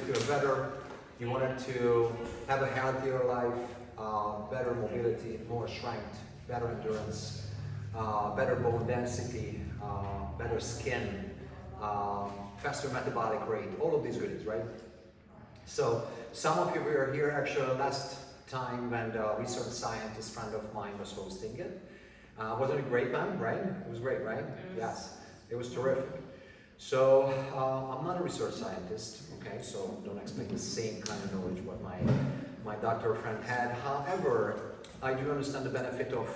feel better, you wanted to have a healthier life, better mobility, more strength, better endurance, better bone density, better skin, faster metabolic rate, all of these goodies, right? So some of you were here actually last time when the research scientist friend of mine was hosting it. Wasn't it great, man, right? It was great, right? Yes, it was terrific. So I'm not a research scientist, okay, so don't expect the same kind of knowledge what my doctor friend had. However, I do understand the benefit of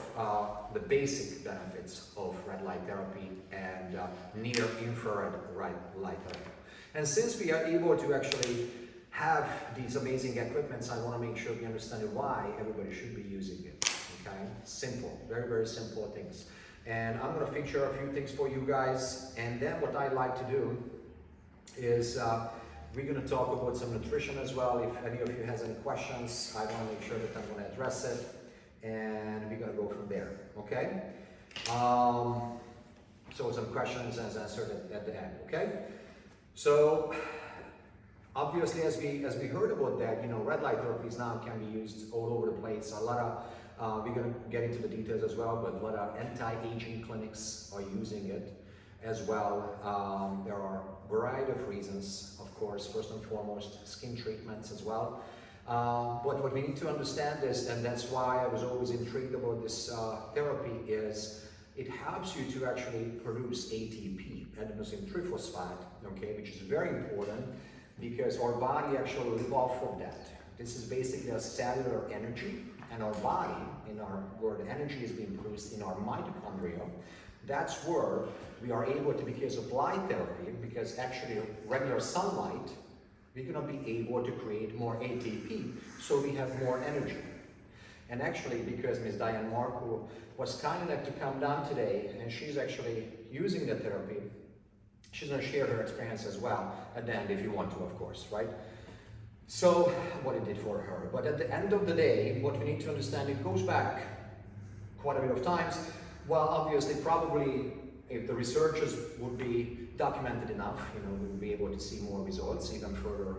the basic benefits of red light therapy and near infrared light therapy. And since we are able to actually have these amazing equipments, I want to make sure we understand why everybody should be using it. Okay, simple, very, very simple things. And I'm going to feature a few things for you guys, and then what I like to do is we're going to talk about some nutrition as well. If any of you has any questions, I want to make sure that I'm going to address it, and we're going to go from there. Okay? So some questions as answered at the end. Okay? So obviously, as we heard about that, you know, red light therapies now can be used all over the place. A lot of we're going to get into the details as well, but a lot of anti-aging clinics are using it as well. There are a variety of reasons, of course. First and foremost, skin treatments as well. But what we need to understand is, and that's why I was always intrigued about this therapy, is it helps you to actually produce ATP, adenosine triphosphate, okay, which is very important because our body actually lives off of that. This is basically a cellular energy, and our body, where the energy is being produced in our mitochondria, that's where we are able to, because of light therapy, because actually regular sunlight, we're going to be able to create more ATP, so we have more energy. And actually, because Ms. Diane Marco was kind enough to come down today, and she's actually using the therapy, she's going to share her experience as well at the end, if you want to, of course, right? So, what it did for her. But at the end of the day, what we need to understand, it goes back quite a bit of times. Well, obviously, probably, if the researchers would be documented enough, you know, we would be able to see more results, even further,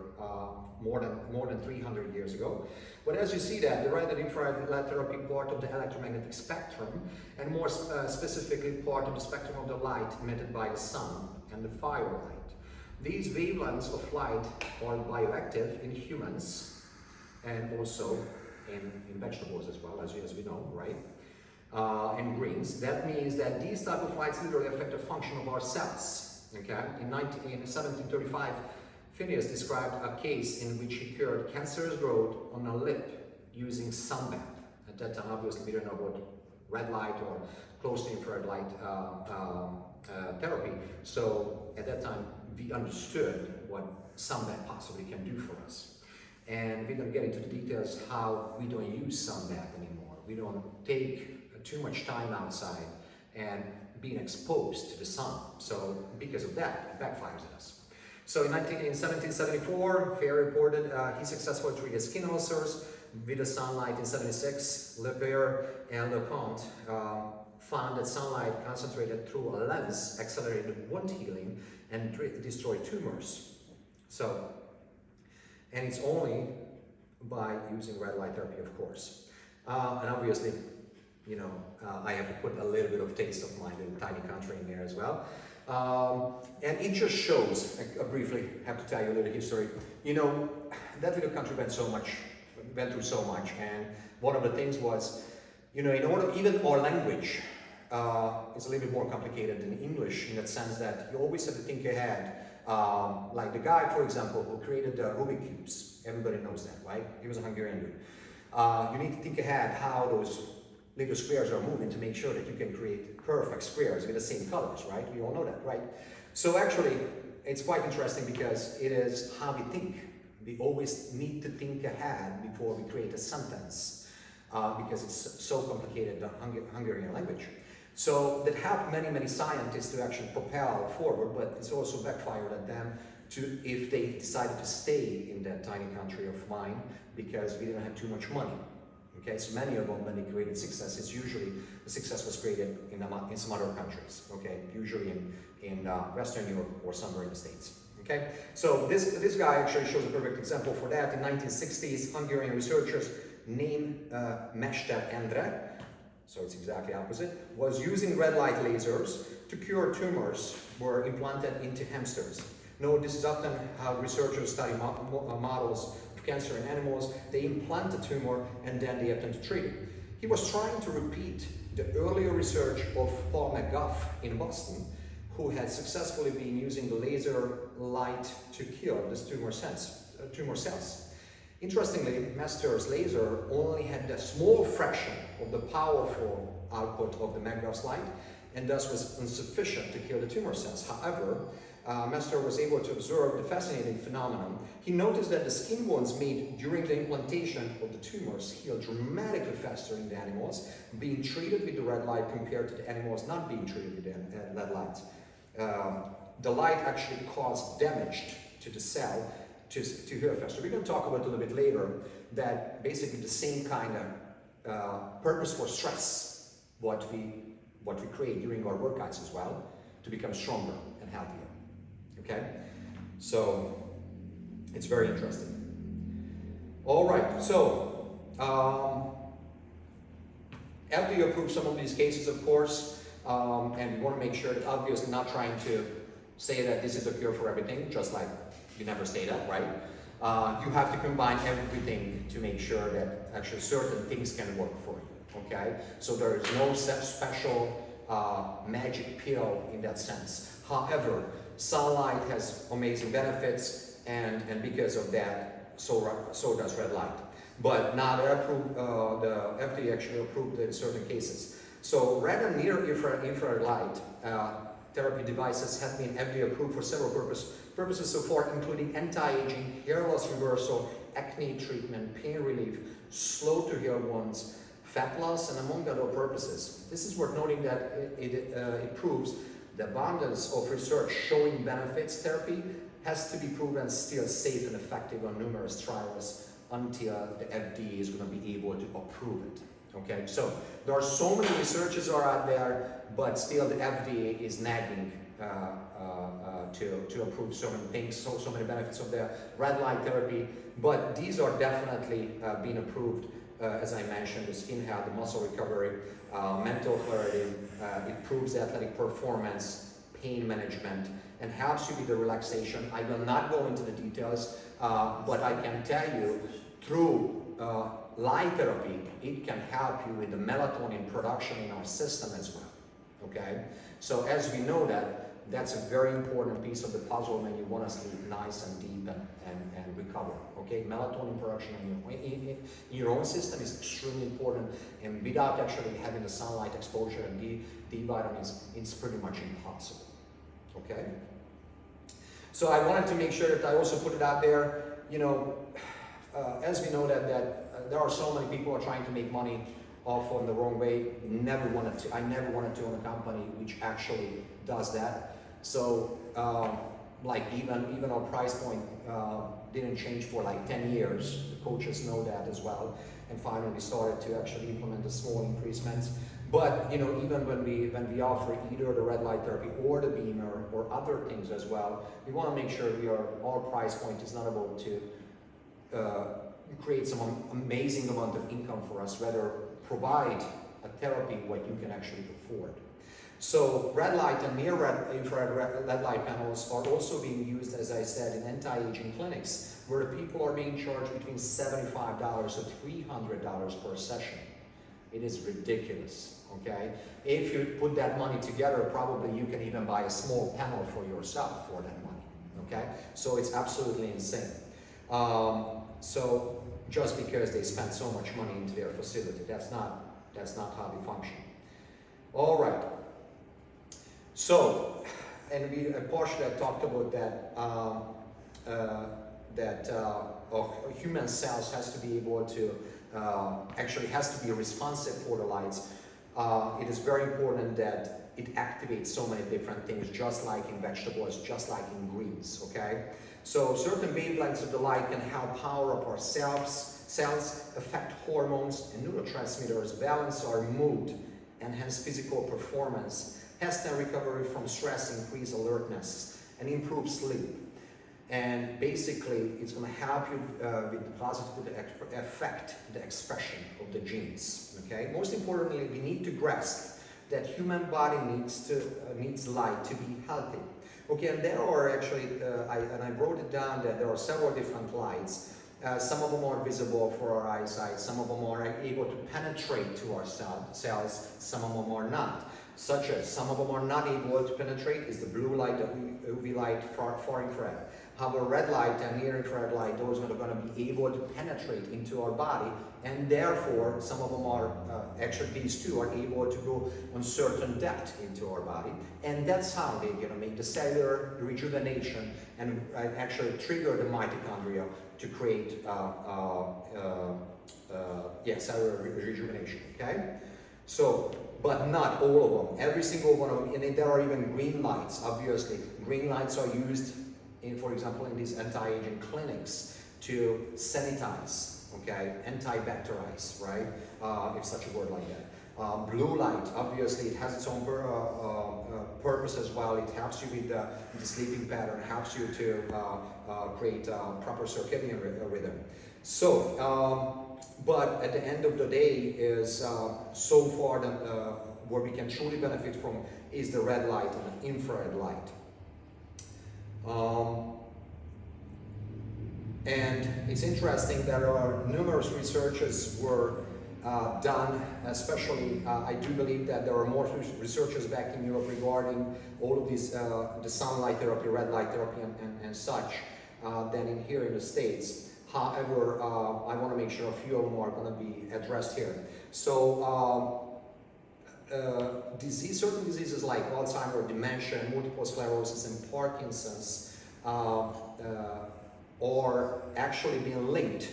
more than 300 years ago. But as you see that, the red and infrared light therapy part of the electromagnetic spectrum, and more specifically part of the spectrum of the light emitted by the sun and the firelight. These wavelengths of light are bioactive in humans and also in vegetables as well, as we know, right? And greens. That means that these type of lights literally affect the function of our cells. Okay? In 1735, Phineas described a case in which he cured cancerous growth on a lip using sunbath. At that time, obviously, we don't know about red light or close to infrared light therapy. So at that time, we understood what sunbath possibly can do for us. And we're going to get into the details how we don't use sunbath anymore. We don't take too much time outside and being exposed to the sun. So because of that, it backfires on us. So in 1774, Fair reported he successfully treated skin ulcers with the sunlight. In 76, Lever and LeConte found that sunlight concentrated through a lens accelerated wound healing and destroyed tumors. So, and it's only by using red light therapy, of course. And obviously, you know, I have to put a little bit of taste of my little tiny country in there as well. And it just shows, I briefly have to tell you a little history. You know, that little country went through so much, and one of the things was, you know, in order, even our language is a little bit more complicated than English in that sense that you always have to think ahead. Like the guy, for example, who created the Rubik cubes, everybody knows that, right? He was a Hungarian dude. You need to think ahead how those little squares are moving to make sure that you can create perfect squares with the same colors, right? We all know that, right? So actually, it's quite interesting because it is how we think. We always need to think ahead before we create a sentence because it's so complicated, the Hungarian language. So that helped many, many scientists to actually propel forward, but it's also backfired at them if they decided to stay in that tiny country of mine because we didn't have too much money. Okay, so many of them, when they created success, it's usually the success was created in some other countries. Okay, usually in Western Europe or somewhere in the States. Okay, so this guy actually shows a perfect example for that. In 1960s, Hungarian researchers named Mester Endre, so it's exactly opposite, was using red light lasers to cure tumors were implanted into hamsters. No, this is often how researchers study models of cancer in animals. They implant the tumor and then they attempt to treat it. He was trying to repeat the earlier research of Paul McGuff in Boston, who had successfully been using the laser light to kill these tumor cells. Interestingly, Mester's laser only had a small fraction of the powerful output of the McGuff's light, and thus was insufficient to kill the tumor cells. However, Mester was able to observe the fascinating phenomenon. He noticed that the skin wounds made during the implantation of the tumors healed dramatically faster in the animals being treated with the red light compared to the animals not being treated with the red light. The light actually caused damage to the cell to heal faster. We're going to talk about it a little bit later that basically the same kind of purpose for stress what we create during our workouts as well to become stronger and healthier. Okay, so it's very interesting. All right, so FDA approved some of these cases, of course, and we want to make sure that obviously not trying to say that this is a cure for everything, just like we never say that, right? You have to combine everything to make sure that actually certain things can work for you, okay? So there is no special magic pill in that sense. However, sunlight has amazing benefits, and because of that, so does red light. But not approved, the FDA actually approved in certain cases. So red and near infrared light therapy devices have been FDA approved for several purposes so far, including anti-aging, hair loss reversal, acne treatment, pain relief, slow to heal wounds, fat loss, and among other purposes. This is worth noting that it proves the abundance of research showing benefits. Therapy has to be proven still safe and effective on numerous trials until the FDA is going to be able to approve it. Okay, so there are so many researches are out there, but still the FDA is nagging to approve so many things, so many benefits of the red light therapy. But these are definitely being approved. As I mentioned, the skin health, the muscle recovery, mental clarity, improves athletic performance, pain management, and helps you with the relaxation. I will not go into the details, but I can tell you through light therapy, it can help you with the melatonin production in our system as well, okay? So as we know that's a very important piece of the puzzle when you want to sleep nice and deep and recover, okay? Melatonin production in your own system is extremely important, and without actually having the sunlight exposure and D vitamins, it's pretty much impossible, okay? So I wanted to make sure that I also put it out there, you know, as we know that there are so many people are trying to make money off on the wrong way. I never wanted to own a company which actually does that. So like even our price point didn't change for like 10 years. The coaches know that as well. And finally we started to actually implement the small increasements. But you know, even when we offer either the red light therapy or the Beamer or other things as well, we want to make sure our price point is not about to create some amazing amount of income for us, rather provide a therapy what you can actually afford. So red light and near infrared red light panels are also being used, as I said, in anti-aging clinics, where the people are being charged between $75 to $300 per session. It is ridiculous, okay? If you put that money together, probably you can even buy a small panel for yourself for that money, okay? So it's absolutely insane. So just because they spend so much money into their facility, that's not how they function. All right. So, and we partially talked about that human cells has to be able to actually has to be responsive for the lights. It is very important that it activates so many different things, just like in vegetables, just like in greens, okay? So certain wavelengths of the light can help power up our cells, affect hormones and neurotransmitters, balance our mood, enhance physical performance, hasten recovery from stress, increase alertness, and improve sleep. And basically, it's going to help you with the positive affect the expression of the genes. Okay. Most importantly, we need to grasp that human body needs light to be healthy. Okay, and there are actually, I wrote it down that there are several different lights. Some of them are visible for our eyesight. Some of them are able to penetrate to our cells. Some of them are not. Such as some of them are not able to penetrate is the blue light, the UV light, far infrared. However, red light and near infrared light, those are going to be able to penetrate into our body, and therefore some of them are, actually these two are able to go on certain depth into our body, and that's how they're going to make the cellular rejuvenation and actually trigger the mitochondria to create cellular rejuvenation, okay? So, but not all of them, every single one of them, and there are even green lights, obviously. Green lights are used for example, in these anti-aging clinics to sanitize, okay, antibacterize, right, if such a word like that. Blue light, obviously, it has its own purpose as well. It helps you with the sleeping pattern, helps you to create proper circadian rhythm. So, but at the end of the day is so far where we can truly benefit from is the red light and the infrared light. And it's interesting, there are numerous researches were done, especially I do believe that there are more researchers back in Europe regarding all of these, the sunlight therapy, red light therapy and such, than in here in the States. However, I want to make sure a few of them are going to be addressed here. So, certain diseases like Alzheimer's, dementia, multiple sclerosis, and Parkinson's are actually being linked,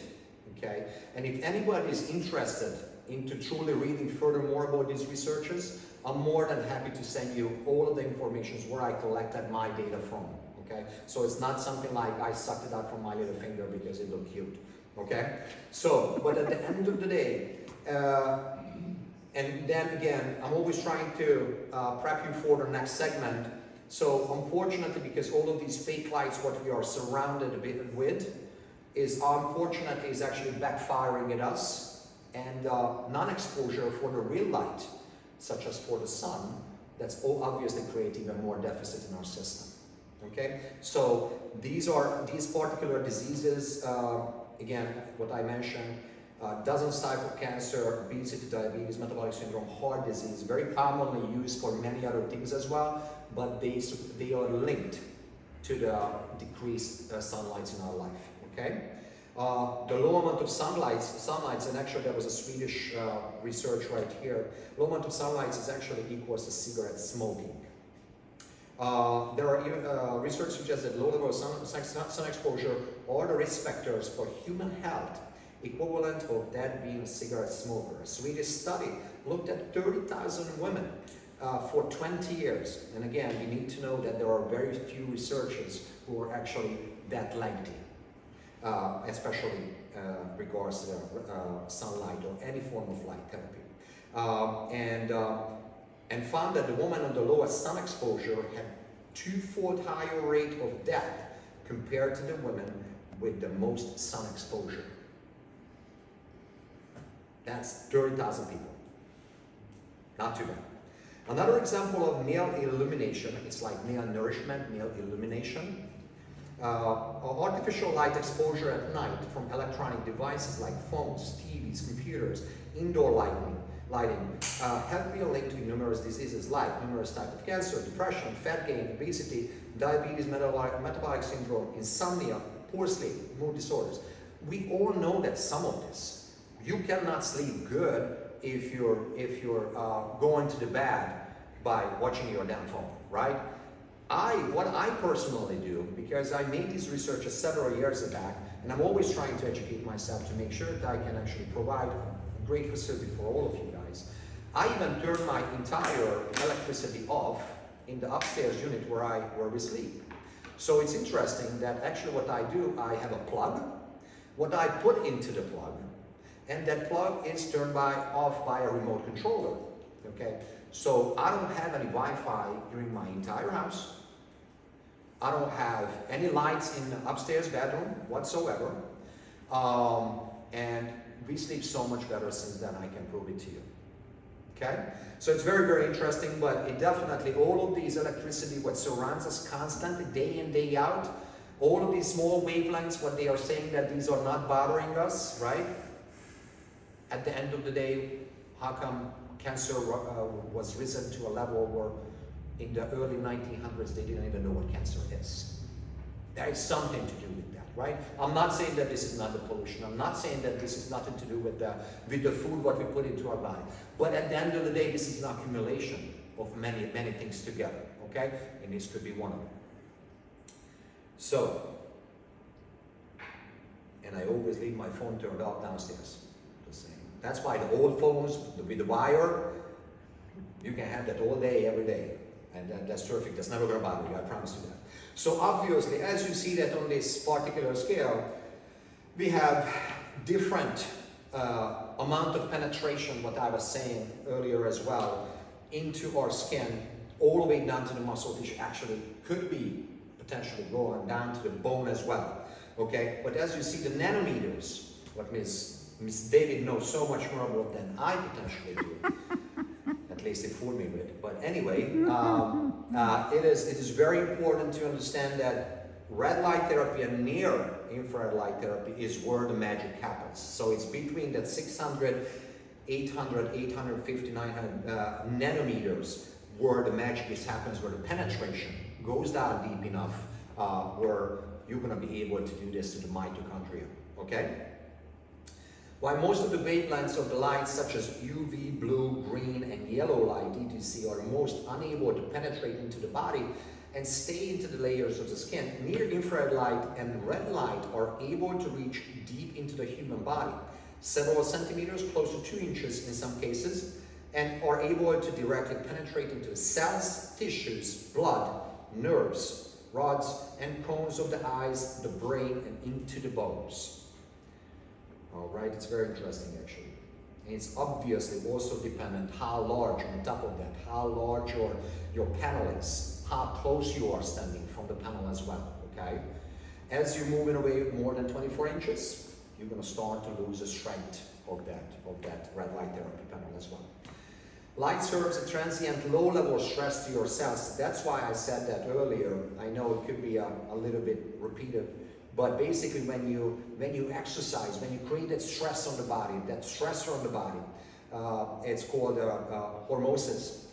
okay? And if anybody is interested into truly reading further more about these researches, I'm more than happy to send you all of the information where I collected my data from, okay? So it's not something like I sucked it out from my little finger because it looked cute, okay? So, but at the end of the day, and then again, I'm always trying to prep you for the next segment. So unfortunately, because all of these fake lights, what we are surrounded with, is unfortunately is actually backfiring at us, and non-exposure for the real light, such as for the sun, that's obviously creating a more deficit in our system. Okay, so these particular diseases, again, what I mentioned. Dozens type of cancer, obesity, diabetes, metabolic syndrome, heart disease, very commonly used for many other things as well, but they are linked to the decreased sunlight in our life, okay? The low amount of sunlight, and actually there was a Swedish research right here, low amount of sunlight is actually equals to cigarette smoking. There are even research suggests that low level of sun exposure are the risk factors for human health, equivalent of that being a cigarette smoker. A Swedish study looked at 30,000 women for 20 years. And again, we need to know that there are very few researchers who are actually that lengthy, especially regards to sunlight or any form of light therapy. And found that the woman on the lowest sun exposure had 2-fold higher rate of death compared to the women with the most sun exposure. That's 30,000 people. Not too bad. Another example of male illumination, it's like male nourishment, male illumination. Artificial light exposure at night from electronic devices like phones, TVs, computers, indoor lighting have been linked to numerous diseases like numerous types of cancer, depression, fat gain, obesity, diabetes, metabolic syndrome, insomnia, poor sleep, mood disorders. We all know that some of this. You cannot sleep good if you're going to the bed by watching your damn phone, right? What I personally do, because I made these researches several years back, and I'm always trying to educate myself to make sure that I can actually provide a great facility for all of you guys. I even turn my entire electricity off in the upstairs unit where we sleep. So it's interesting that actually what I do, I have a plug, what I put into the plug, and that plug is turned off by a remote controller, okay? So I don't have any Wi-Fi during my entire house. I don't have any lights in the upstairs bedroom whatsoever. And we sleep so much better since then, I can prove it to you. Okay? So it's very, very interesting, but it definitely, all of these electricity, what surrounds us constantly, day in, day out, all of these small wavelengths, what they are saying that these are not bothering us, right? At the end of the day, how come cancer was risen to a level where in the early 1900s they didn't even know what cancer is? There is something to do with that, right? I'm not saying that this is not the pollution. I'm not saying that this is nothing to do with the food, what we put into our body. But at the end of the day, this is an accumulation of many, many things together, okay? And this could be one of them. So, and I always leave my phone turned off downstairs. Just saying. That's why the old phones with the wire, you can have that all day, every day. And that's terrific. That's never going to bother you. I promise you that. So obviously, as you see that on this particular scale, we have different amount of penetration, what I was saying earlier as well, into our skin, all the way down to the muscle tissue. Actually, could be potentially going down to the bone as well. Okay, but as you see, the nanometers, what Miss David knows so much more about than I potentially do. At least they fooled me with. But anyway, it is very important to understand that red light therapy and near infrared light therapy is where the magic happens. So it's between that 600, 800, 850, 900 nanometers where the magic happens, where the penetration goes down deep enough, where you're going to be able to do this to the mitochondria. Okay? While most of the wavelengths of the light, such as UV, blue, green, and yellow light, ETC, are most unable to penetrate into the body and stay into the layers of the skin, near-infrared light and red light are able to reach deep into the human body, several centimeters, close to 2 inches in some cases, and are able to directly penetrate into the cells, tissues, blood, nerves, rods, and cones of the eyes, the brain, and into the bones. All right, it's very interesting actually. And it's obviously also dependent how large, on top of that, how large your panel is, how close you are standing from the panel as well, okay? As you're moving away more than 24 inches, you're gonna start to lose the strength of that red light therapy panel as well. Light serves a transient low-level stress to your cells. That's why I said that earlier. I know it could be a little bit repeated, but basically when you exercise, when you create that stress on the body, that stressor on the body, it's called hormesis.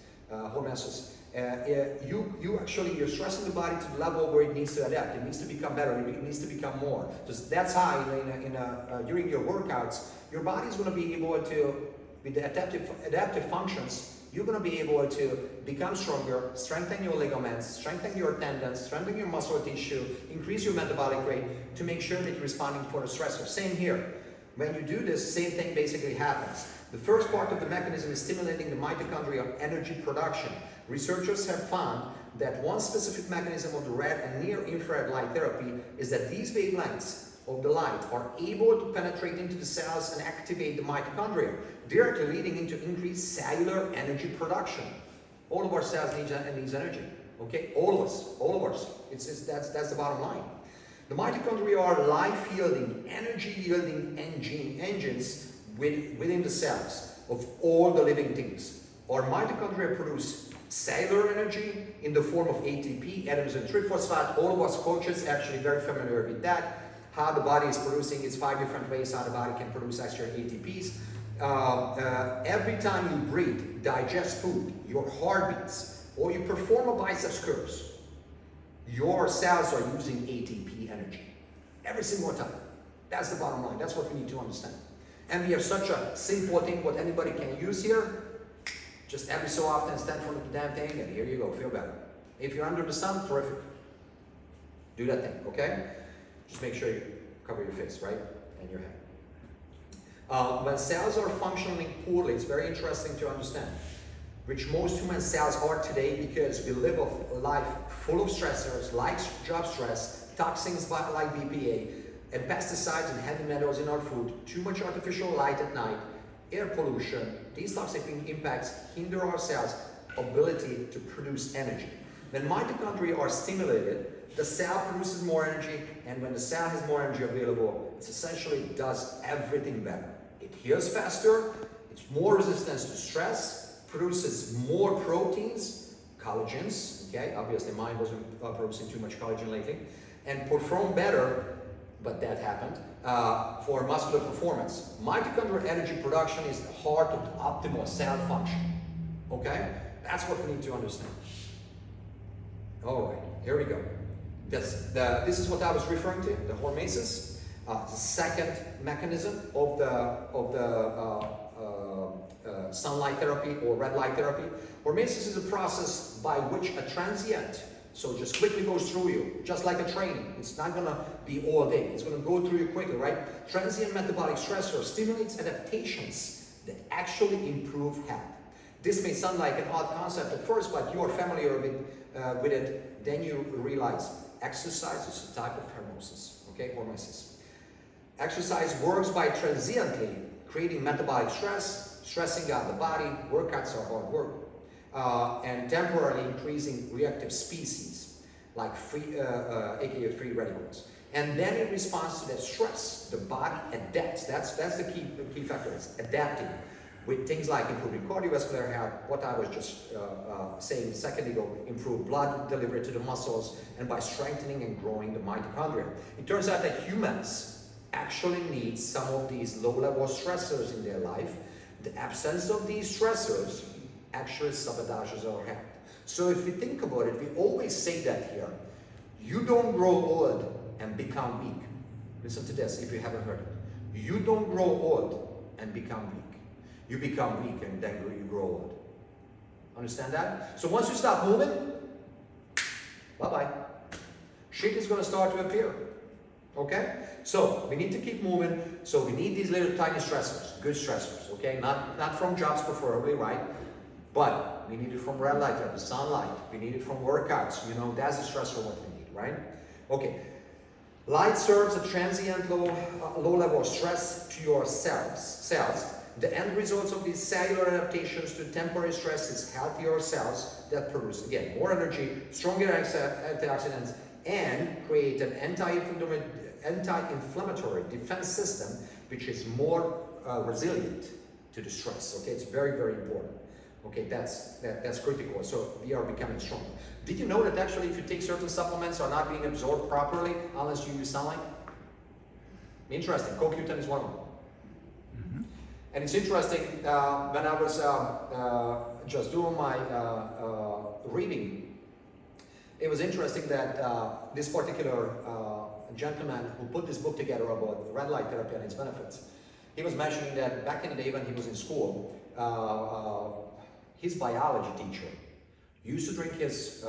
You're stressing the body to the level where it needs to adapt. It needs to become better. It needs to become more. Just that's how during your workouts, your body's going to be able to, with the adaptive functions, you're going to be able to become stronger, strengthen your ligaments, strengthen your tendons, strengthen your muscle tissue, increase your metabolic rate to make sure that you're responding for the stressor. Same here. When you do this, same thing basically happens. The first part of the mechanism is stimulating the mitochondrial energy production. Researchers have found that one specific mechanism of the red and near-infrared light therapy is that these wavelengths of the light are able to penetrate into the cells and activate the mitochondria, directly leading into increased cellular energy production. All of our cells need energy, okay? All of us. That's the bottom line. The mitochondria are life-yielding, energy-yielding engines within the cells of all the living things. Our mitochondria produce cellular energy in the form of ATP, adenosine triphosphate. All of us coaches actually very familiar with that. How the body is producing, it's 5 different ways how the body can produce extra ATPs. Every time you breathe, digest food, your heart beats, or you perform a biceps curls, your cells are using ATP energy. Every single time. That's the bottom line. That's what we need to understand. And we have such a simple thing what anybody can use here. Just every so often stand for the damn thing and here you go, feel better. If you're under the sun, terrific. Do that thing, okay? Just make sure you cover your face, right? And your head. When cells are functioning poorly, it's very interesting to understand, which most human cells are today because we live a life full of stressors, like job stress, toxins like BPA, and pesticides and heavy metals in our food, too much artificial light at night, air pollution. These toxic impacts hinder our cells' ability to produce energy. When mitochondria are stimulated, the cell produces more energy, and when the cell has more energy available, it essentially does everything better. It heals faster, it's more resistant to stress, produces more proteins, collagens, okay? Obviously mine wasn't producing too much collagen lately, and perform better, but that happened, for muscular performance. Mitochondrial energy production is the heart of the optimal cell function, okay? That's what we need to understand. All right, here we go. This is what I was referring to, the hormesis. The second mechanism of the sunlight therapy or red light therapy. Hormesis is a process by which a transient, so just quickly goes through you, just like a training. It's not gonna be all day. It's gonna go through you quickly, right? Transient metabolic stressor stimulates adaptations that actually improve health. This may sound like an odd concept at first, but you are familiar with it, then you realize exercise is a type of hormesis, okay, hormesis. Exercise works by transiently creating metabolic stress, stressing out the body, workouts are hard work, and temporarily increasing reactive species, like aka free radicals. And then in response to that stress, the body adapts. That's the key factor, is adapting with things like improving cardiovascular health, what I was just saying a second ago, improve blood delivery to the muscles, and by strengthening and growing the mitochondria. It turns out that humans actually need some of these low-level stressors in their life. The absence of these stressors actually sabotages our health. So if we think about it, we always say that here, you don't grow old and become weak. Listen to this if you haven't heard it. You don't grow old and become weak. You become weak and then you grow old. Understand that? So once you stop moving, bye-bye. Shit is going to start to appear. Okay? So we need to keep moving. So we need these little tiny stressors, good stressors. Okay? Not from jobs preferably, right? But we need it from red light therapy, sunlight. We need it from workouts. You know, that's the stressor what we need, right? Okay. Light serves a transient low level of stress to your cells. The end results of these cellular adaptations to temporary stress is healthier cells that produce, again, more energy, stronger antioxidants, and create an anti-inflammatory defense system, which is more resilient to the stress. Okay, it's very, very important. Okay, that's critical. So we are becoming stronger. Did you know that actually if you take certain supplements are not being absorbed properly unless you use sunlight? Interesting. CoQ10 is one of them. And it's interesting, when I was just doing my reading, it was interesting that this particular gentleman who put this book together about red light therapy and its benefits, he was mentioning that back in the day when he was in school, his biology teacher used to drink his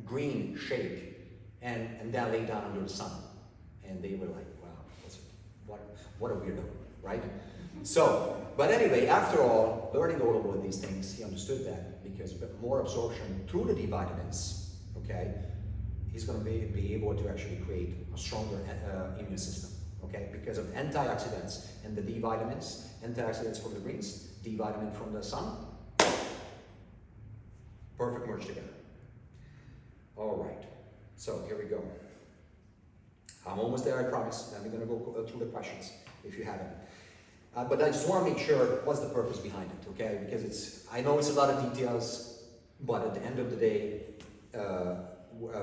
green shake and then lay down under the sun. And they were like, wow, what a weirdo, right? So, but anyway, after all, learning all about these things, he understood that because more absorption through the D vitamins, okay, he's going to be able to actually create a stronger immune system, okay, because of antioxidants and the D vitamins, antioxidants from the greens, D vitamin from the sun, perfect merge together. All right, so here we go. I'm almost there, I promise. Then we're going to go through the questions if you haven't. But I just want to make sure what's the purpose behind it, okay? Because I know it's a lot of details, but at the end of the day,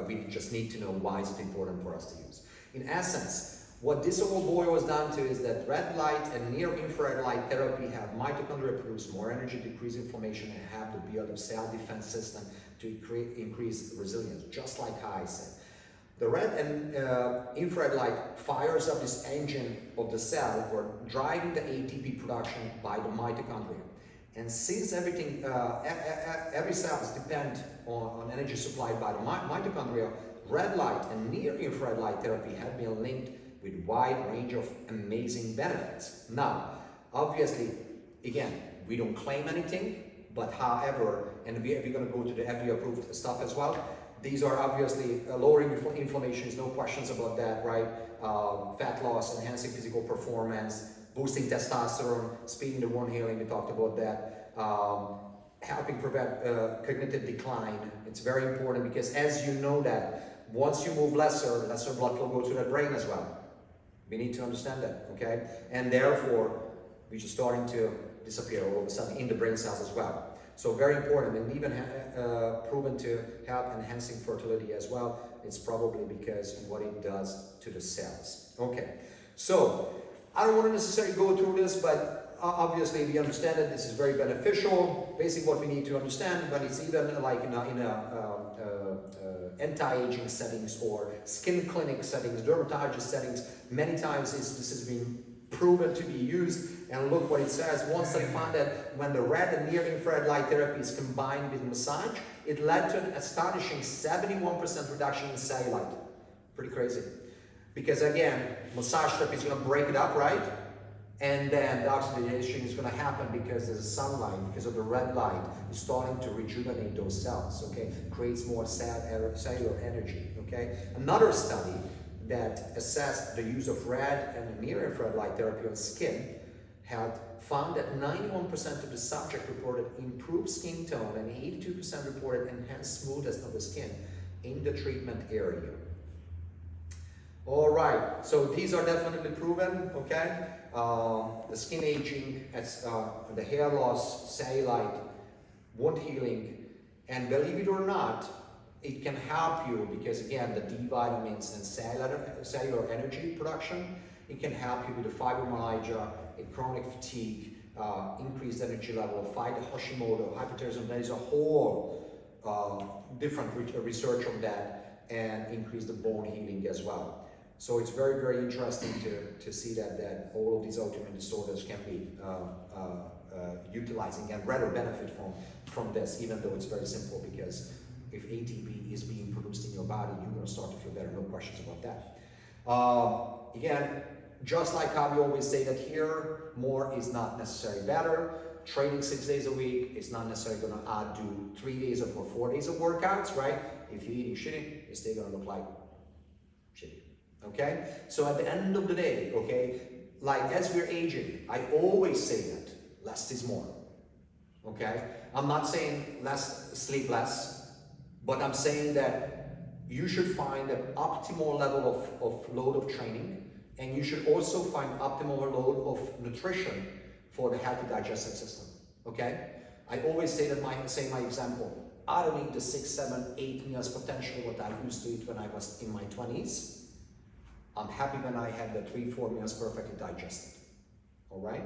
we just need to know why is it important for us to use. In essence, what this all boils down to is that red light and near-infrared light therapy have mitochondria produce more energy, decrease inflammation, and have the build of cell defense system to increase resilience, just like how I said. The red and infrared light fires up this engine of the cell or driving the ATP production by the mitochondria. And since everything, every cells depend on energy supplied by the mitochondria, red light and near-infrared light therapy have been linked with a wide range of amazing benefits. Now, obviously, again, we don't claim anything, but however, and we're going to go to the FDA-approved stuff as well. These are obviously lowering inflammation, no questions about that, right? Fat loss, enhancing physical performance, boosting testosterone, speeding the wound healing, we talked about that. Helping prevent cognitive decline. It's very important because as you know that once you move lesser blood will go to the brain as well. We need to understand that, okay? And therefore, we're just starting to disappear all of a sudden in the brain cells as well. So very important, and even proven to help enhancing fertility as well. It's probably because of what it does to the cells. Okay, so I don't want to necessarily go through this, but obviously we understand that this is very beneficial. Basically what we need to understand, but it's even like in anti-aging settings or skin clinic settings, dermatologist settings, many times this has been proven to be used. And look what it says. One study found that when the red and near-infrared light therapy is combined with massage, it led to an astonishing 71% reduction in cellulite. Pretty crazy. Because again, massage therapy is going to break it up, right? And then the oxidation is going to happen because there's sunlight, because of the red light, is starting to rejuvenate those cells, okay? Creates more cellular energy, okay? Another study that assessed the use of red and near-infrared light therapy on skin had found that 91% of the subject reported improved skin tone and 82% reported enhanced smoothness of the skin in the treatment area. All right, so these are definitely proven, okay? The skin aging, the hair loss, cellulite, wound healing, and believe it or not, it can help you because again, the D vitamins and cellular energy production, it can help you with the fibromyalgia, chronic fatigue, increased energy level, fight Hashimoto, hyperthyroidism. There is a whole different research on that, and increase the bone healing as well. So it's very, very interesting to see that all of these autoimmune disorders can be utilizing and rather benefit from this, even though it's very simple, because if ATP is being produced in your body, you're going to start to feel better, no questions about that. Again, just like how we always say that here, more is not necessarily better. Training 6 days a week is not necessarily going to do 3 days or 4 days of workouts, right? If you're eating shitty, it's still going to look like shitty, okay? So at the end of the day, okay, like as we're aging, I always say that less is more, okay? I'm not saying sleep less, but I'm saying that you should find an optimal level of load of training, and you should also find optimal load of nutrition for the healthy digestive system, okay? I always say that my example, I don't eat the 6, 7, 8 meals potentially what I used to eat when I was in my 20s. I'm happy when I had the 3, 4 meals perfectly digested, all right?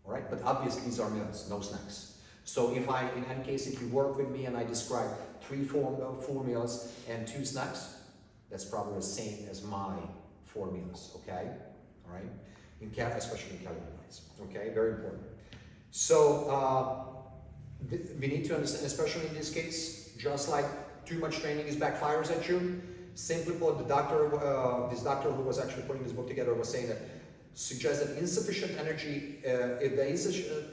All right, but obviously these are meals, no snacks. So in any case, if you work with me and I describe 3, 4 full meals and 2 snacks, that's probably the same as my 4 meals, okay? All right, especially in calorie wise, okay? Very important. So we need to understand, especially in this case, just like too much training backfires at you. Simply put, this doctor who was actually putting this book together was saying that suggests that insufficient energy, if the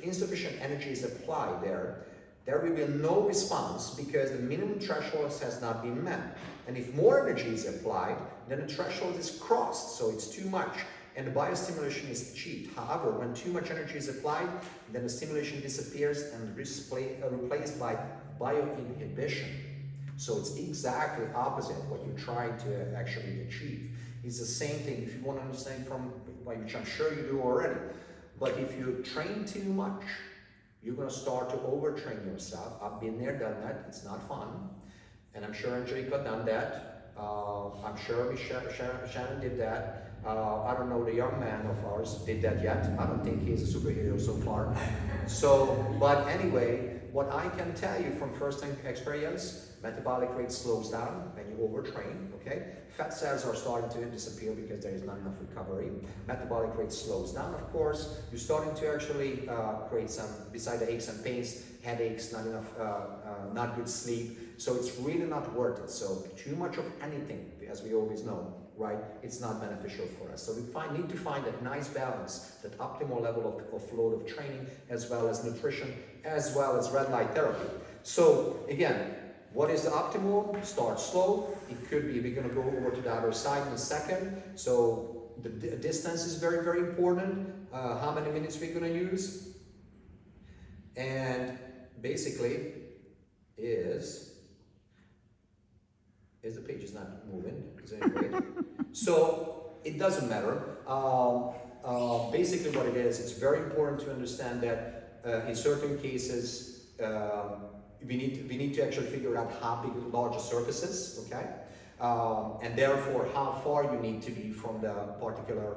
insufficient energy is applied there will be no response because the minimum threshold has not been met. And if more energy is applied, then the threshold is crossed, so it's too much, and the biostimulation is achieved. However, when too much energy is applied, then the stimulation disappears and replaced by bioinhibition. So it's exactly opposite what you're trying to actually achieve. It's the same thing if you want to understand from, which I'm sure you do already, but if you train too much, you're going to start to overtrain yourself. I've been there, done that. It's not fun. And I'm sure Angelica done that. I'm sure Shannon did that. I don't know the young man of ours did that yet. I don't think he's a superhero so far. So, but anyway, what I can tell you from first-hand experience, metabolic rate slows down when you overtrain, okay? Fat cells are starting to disappear because there is not enough recovery. Metabolic rate slows down, of course. You're starting to actually create some, beside the aches and pains, headaches, not enough, not good sleep. So it's really not worth it. So too much of anything, as we always know, right? It's not beneficial for us. So we need to find that nice balance, that optimal level of load of training, as well as nutrition, as well as red light therapy. So again, what is the optimal? Start slow. It could be, we're going to go over to the other side in a second. So the distance is very, very important. How many minutes we're going to use. And basically is Is the page is not moving? Is it great? So it doesn't matter. Basically what it is, it's very important to understand that in certain cases, we need to actually figure out how big large the surface is, okay? And therefore how far you need to be from the particular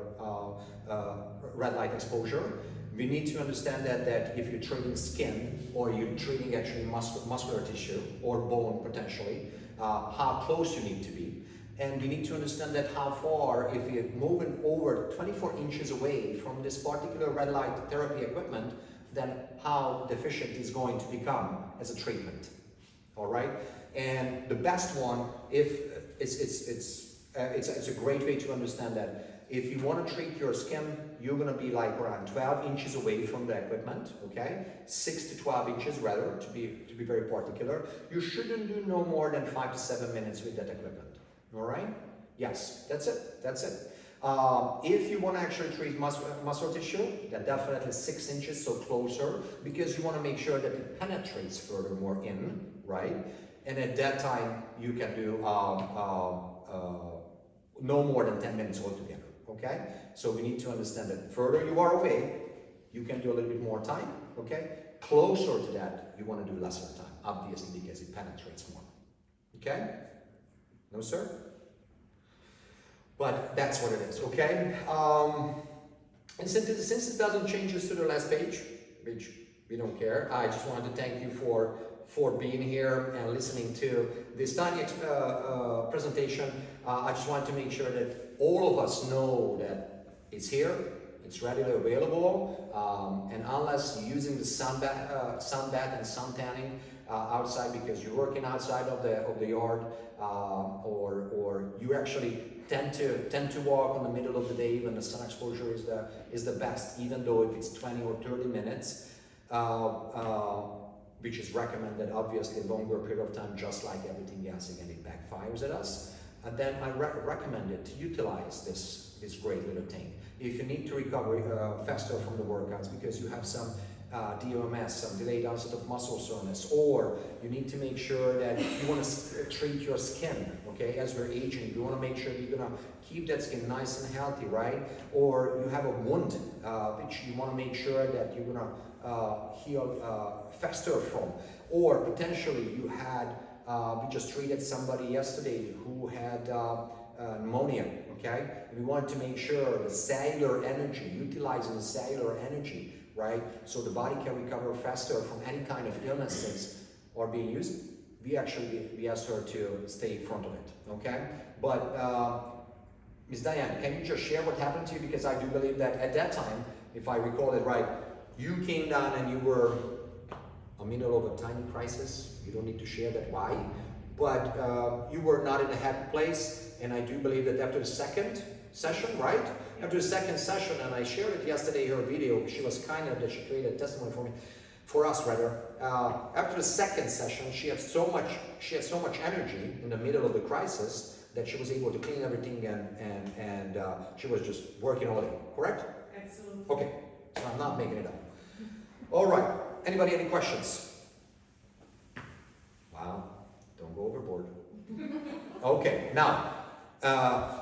red light exposure. We need to understand that if you're treating skin or you're treating actually muscular tissue or bone potentially, how close you need to be. And we need to understand that how far, if you're moving over 24 inches away from this particular red light therapy equipment, then how deficient it's going to become as a treatment. All right? And the best one, if it's a great way to understand that. If you want to treat your skin, you're going to be like around 12 inches away from the equipment, okay? 6 to 12 inches rather, to be very particular. You shouldn't do no more than 5 to 7 minutes with that equipment, all right? Yes, that's it, that's it. If you want to actually treat muscle tissue, then definitely 6 inches, so closer, because you want to make sure that it penetrates furthermore in, right? And at that time, you can do no more than 10 minutes altogether. Okay, so we need to understand that further you are away, you can do a little bit more time. Okay, closer to that, you want to do lesser time, obviously, because it penetrates more. Okay, no sir? But that's what it is. Okay, and since it doesn't change us to the last page, which we don't care, I just wanted to thank you for being here and listening to this tiny presentation. I just wanted to make sure that all of us know that it's here, it's readily available, and unless you're using the sun bath and sun tanning outside because you're working outside of the yard, or you actually tend to walk in the middle of the day when the sun exposure is the best, even though if it's 20 or 30 minutes. Which is recommended, obviously, a longer period of time, just like everything else, again, it backfires at us. And then I recommend it to utilize this great little thing. If you need to recover faster from the workouts because you have some DOMS, some delayed onset of muscle soreness, or you need to make sure that you want to treat your skin, okay, as we're aging, you want to make sure you're going to keep that skin nice and healthy, right? Or you have a wound, which you want to make sure that you're going to heal faster from, or potentially you had we just treated somebody yesterday who had pneumonia, okay? And we wanted to make sure the cellular energy, utilizing the cellular energy, right? So the body can recover faster from any kind of illnesses are being used. We asked her to stay in front of it, okay? But Ms. Diane, can you just share what happened to you? Because I do believe that at that time, if I recall it right, you came down and you were in the middle of a tiny crisis. You don't need to share that why, but you were not in a happy place. And I do believe that after the second session, right? After the second session, and I shared it yesterday, her video, she was kind enough that she created a testimony for us rather. After the second session, she had so much energy in the middle of the crisis that she was able to clean everything and she was just working all day, correct? Excellent. Okay, so I'm not making it up. All right, anybody any questions? Wow, don't go overboard. Okay, now,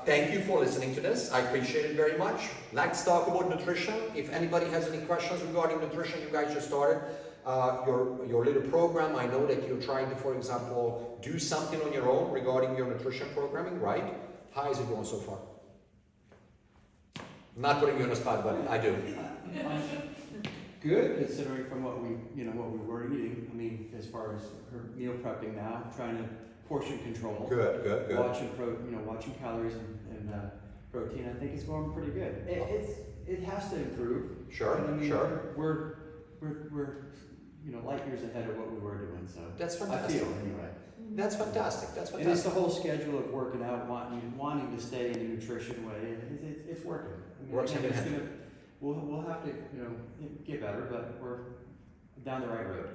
thank you for listening to this. I appreciate it very much. Let's talk about nutrition. If anybody has any questions regarding nutrition, you guys just started your little program. I know that you're trying to, for example, do something on your own regarding your nutrition programming, right? How is it going so far? I'm not putting you on the spot, but I do. Good, considering from what we were eating. I mean, as far as her meal prepping now, trying to portion control. Good. Watching calories and protein. I think it's going pretty good. It has to improve. Sure, but, I mean, sure. We're light years ahead of what we were doing. So That's fantastic. I feel anyway. That's fantastic. That's And it's fantastic. the whole schedule of working out, wanting to stay in a nutrition way. It's working. I mean, Works again, hand in it's hand. gonna- We'll have to get better, but we're down the right road.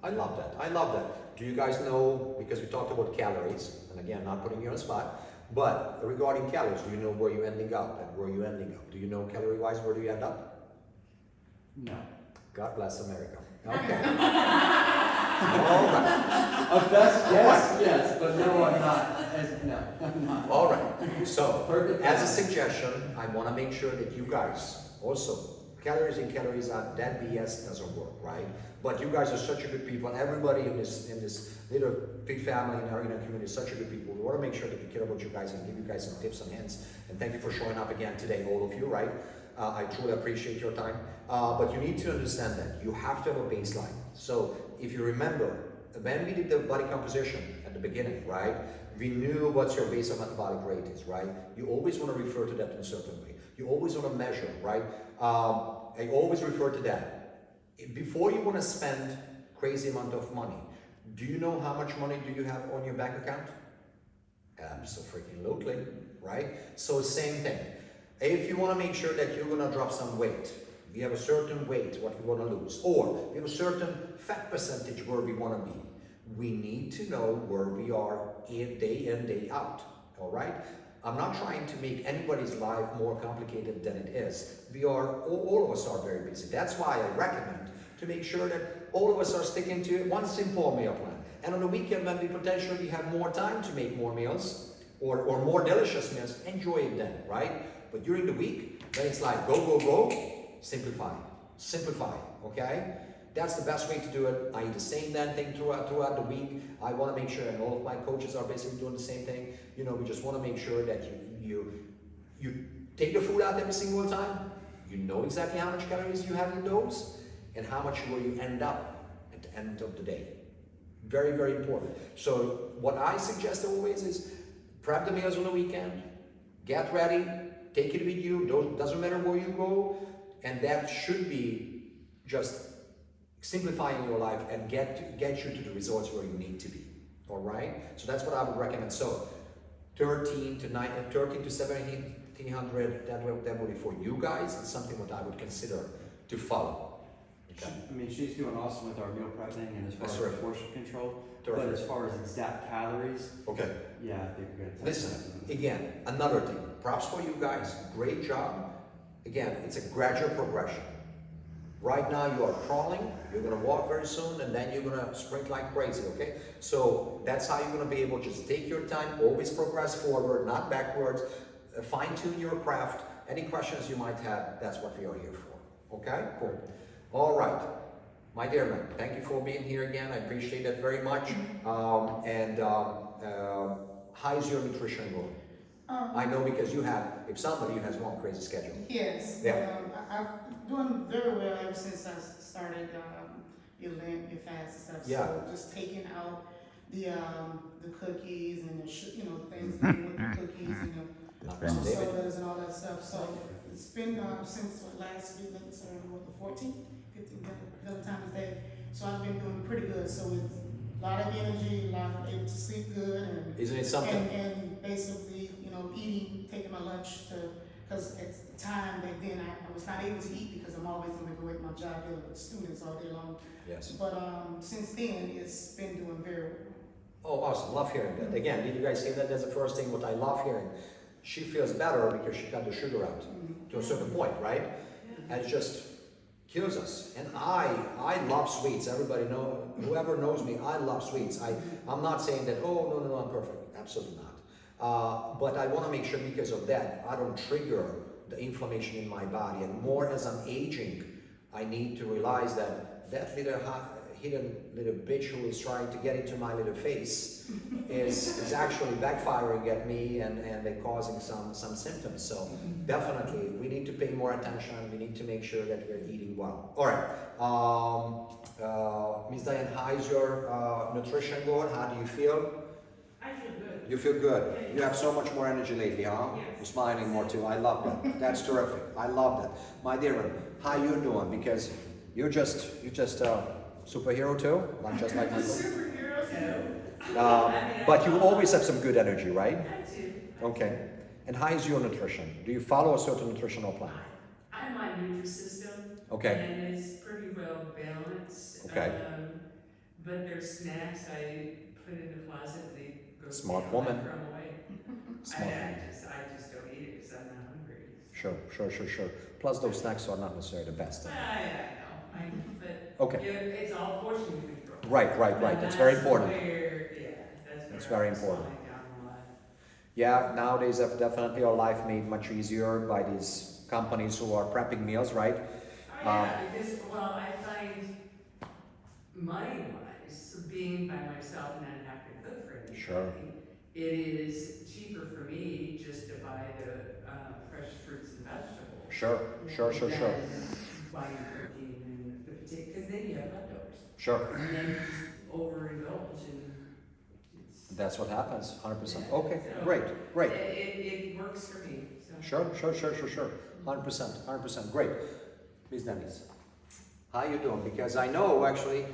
I love that. I love that. Do you guys know, because we talked about calories, and again, not putting you on the spot, but regarding calories, do you know where you're ending up and where you're ending up? Do you know calorie-wise where do you end up? No. God bless America. Okay. All right. A best guess, yes, but no, I'm not. No, I'm not. All right, so Perfect. as a suggestion, I want to make sure that you guys also, calories in, calories out, that BS doesn't work, right? But you guys are such a good people, and everybody in this little big family in our community is such a good people. We want to make sure that we care about you guys and give you guys some tips and hints. And thank you for showing up again today, all of you, right? I truly appreciate your time. But you need to understand that you have to have a baseline. So if you remember, when we did the body composition at the beginning, right? We knew what your basal metabolic rate is, right? You always want to refer to that in a certain way. You always want to measure, right? I always refer to that. Before you want to spend crazy amount of money, do you know how much money do you have on your bank account? Absolutely, right? So same thing. If you want to make sure that you're going to drop some weight, we have a certain weight what we want to lose, or we have a certain fat percentage where we want to be. We need to know where we are day in, day out, all right? I'm not trying to make anybody's life more complicated than it is. All of us are very busy. That's why I recommend to make sure that all of us are sticking to one simple meal plan. And on the weekend, when we potentially have more time to make more meals or more delicious meals, enjoy it then, right? But during the week, when it's like go, go, go, simplify, okay? That's the best way to do it. I eat the same damn thing throughout the week. I want to make sure, and all of my coaches are basically doing the same thing. You know, we just want to make sure that you take the food out every single time. You know exactly how much calories you have in those, and how much will you end up at the end of the day. Very, very important. So what I suggest always is prep the meals on the weekend, get ready, take it with you. Doesn't matter where you go, and that should be just simplifying your life and get you to the results where you need to be. All right. So that's what I would recommend. So 13 to 1700. That would be for you guys. It's something that I would consider to follow. Okay. I mean, she's doing awesome with our meal prepping and as far That's as terrific. portion control. Terrific. But as far as exact calories, Okay. yeah, I think we're gonna. Listen, again, another thing. Props for you guys. Great job. Again, it's a gradual progression. Right now you are crawling, you're gonna walk very soon, and then you're gonna sprint like crazy, okay? So that's how you're gonna be able to just take your time, always progress forward, not backwards, fine tune your craft. Any questions you might have, that's what we are here for, okay? Cool. All right, my dear man, thank you for being here again. I appreciate that very much. How's your nutrition going? I know because you have, if somebody has one crazy schedule. Yes. Yeah. I'm doing very well ever since I started your fast and stuff. Yeah. So just taking out the cookies and the things that go with the cookies and Not the Mr. David. sodas and all that stuff. So it's been since last week, so the 14th, 15th, Valentine's Day. So I've been doing pretty good. So it's a lot of energy, able to sleep good, and Isn't it something? and basically, eating, taking my lunch because at the time back then I was not able to eat because I'm always going to go at my job dealing with students all day long. Yes. But since then, it's been doing very well. Oh, awesome. Love hearing that. Again, did you guys hear that? That's the first thing what I love hearing. She feels better because she got the sugar out to a certain point, right? And it just kills us. And I love sweets. Everybody know, whoever knows me, I love sweets. I'm not saying that, oh, no, I'm perfect. Absolutely not. But I want to make sure because of that, I don't trigger the inflammation in my body. And more as I'm aging, I need to realize that little hidden little bitch who is trying to get into my little face is actually backfiring at me and they're causing some symptoms. So definitely we need to pay more attention. We need to make sure that we're eating well. All right, Ms. Diane, how's your nutrition going? How do you feel? I feel good. You feel good. You have so much more energy lately, huh? Yes. You're smiling more too. I love that. That's terrific. I love that. My dear one, how you doing? Because you're just a superhero too, not just like myself. Superheroes, no. But you always have some good energy, right? I do. Okay. And how is your nutrition? Do you follow a certain nutritional plan? I'm on Nutrisystem. Okay. And it's pretty well balanced. Okay. But there's snacks I put in the closet. They go Smart down, woman. I throw 'em away. Smart. I just don't eat it because I'm not hungry. Sure. Plus those snacks are not necessarily the best. I know. But Okay. yeah, it's all portion control. Right. That's very important. That's That's where very I'm important. slowing down a lot. Yeah, nowadays definitely our life made much easier by these companies who are prepping meals, right? Oh, yeah, because, well, I find money-wise, being by myself and not having to cook for anybody. Sure. It is cheaper for me just to buy the, fresh fruits and vegetables. Sure. Than buying protein and the potato, because then you have leftovers. Sure. And then you just overindulge and it's. That's what happens, 100%. Yeah. Okay, So, great. It works for me, so. Sure. 100%. Great. Ms. Denise, how you doing? Because I know actually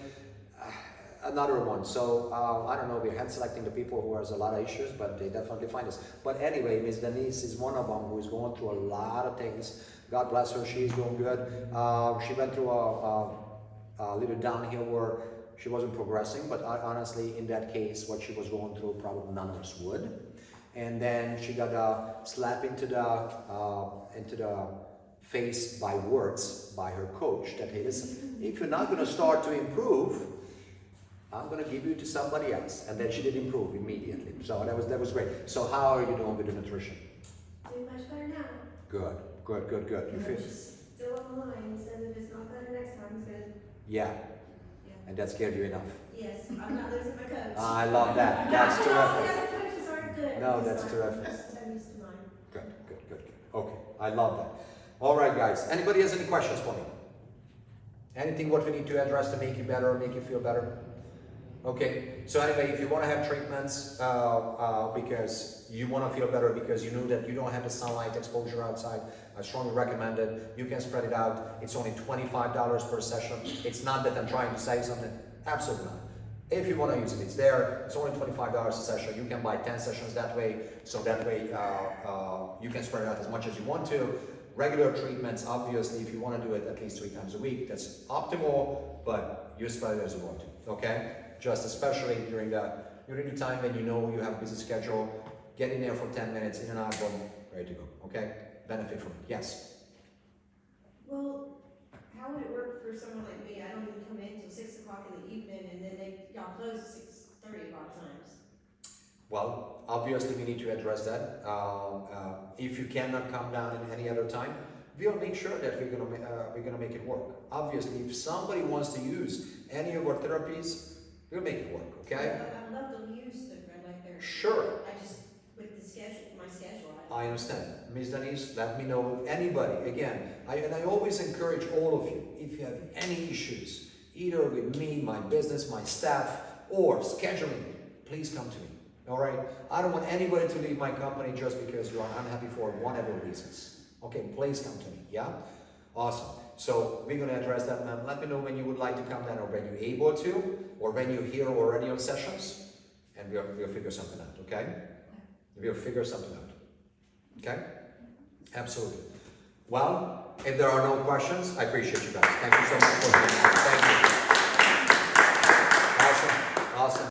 another one. So I don't know, we're hand selecting the people who has a lot of issues, but they definitely find us. But anyway, Ms. Denise is one of them who is going through a lot of things. God bless her, she's doing good. She went through a little downhill where she wasn't progressing, but honestly, in that case, what she was going through, probably none of us would. And then she got a slap into the face by words by her coach that, hey, listen, if you're not going to start to improve, I'm going to give you to somebody else. And then she did improve immediately. So that was great. So how are you doing with the nutrition? Doing much better now. Good. You feel? Just still on the line, so if it's not better next time, it's good. Yeah. Yeah. And that scared you enough. Yes, I'm not losing my coach. I love that. That's Not all the terrific. other coaches aren't good. No, This that's time. terrific. I'm used to mine. Good. Okay, I love that. All right, guys. Anybody has any questions for me? Anything what we need to address to make you better, make you feel better? Okay. So anyway, if you want to have treatments because you want to feel better because you know that you don't have the sunlight exposure outside, I strongly recommend it. You can spread it out. It's only $25 per session. It's not that I'm trying to say something. Absolutely not. If you want to use it, it's there. It's only $25 a session. You can buy 10 sessions that way. So that way you can spread it out as much as you want to. Regular treatments, obviously, if you want to do it at least 3 times a week, that's optimal, but you spread it as you want to, okay? Just especially during the time when you know you have a busy schedule, get in there for 10 minutes, in and out, boom, ready to go, okay? Benefit from it, yes. Well, how would it work for someone like me? I don't even come in till 6 o'clock in the evening, and then y'all close at 6:30 a lot of times. Well, obviously we need to address that. If you cannot come down in any other time, we'll make sure that we're gonna make it work. Obviously, if somebody wants to use any of our therapies, we'll make it work, okay? I'd love to use the red light therapy. Sure. I just, with the schedule, my schedule. I understand. Ms. Denise, let me know if anybody, again, I always encourage all of you, if you have any issues, either with me, my business, my staff, or scheduling, please come to me. All right? I don't want anybody to leave my company just because you are unhappy for whatever reasons. Okay, please come to me, yeah? Awesome. So we're going to address that, ma'am. Let me know when you would like to come down or when you're able to, or when you're here already on sessions, and we'll figure something out, okay? We'll figure something out. Okay? Absolutely. Well, if there are no questions, I appreciate you guys. Thank you so much for being here. Thank you. Awesome.